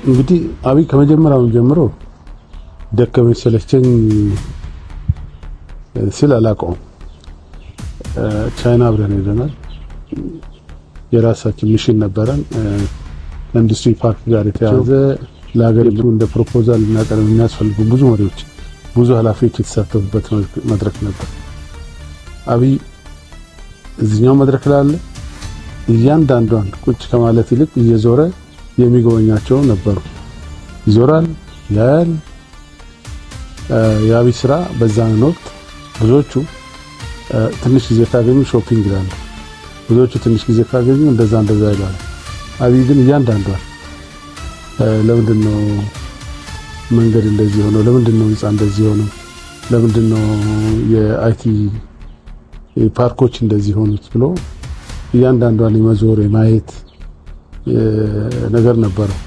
እንግዲህ አብይ ከመጀመሪያው ጀምሮ ደከመኝ ሰለቸኝ ሲል አላውቀውም። ቻይና አብረን ሄደናል። የራሳችን ሚሽን ነበረን ከኢንዱስትሪ ፓርክ ጋር የተያዘ ለሀገሪቱ እንደ ፕሮፖዛል እናቀርብ የሚያስፈልጉ ብዙ መሪዎች ብዙ ኃላፊዎች የተሳተፉበት መድረክ ነበር። አብይ እዚህኛው መድረክ ላይ አለ። እያንዳንዷን ቁጭ ከማለት ይልቅ እየዞረ የሚጎበኛቸው ነበሩ። ይዞራል፣ ያያል። የአብይ ስራ በዛን ወቅት ብዙዎቹ ትንሽ ጊዜ ካገኙ ሾፒንግ ይላሉ። ብዙዎቹ ትንሽ ጊዜ ካገኙ እንደዛ ይላሉ። አብይ ግን እያንዳንዷን ለምንድን ነው መንገድ እንደዚህ ሆነው? ለምንድን ነው ህንጻ እንደዚህ ሆነው? ለምንድን ነው የአይቲ ፓርኮች እንደዚህ ሆኑት ብሎ እያንዳንዷን የመዞር የማየት ነገር ነበረው።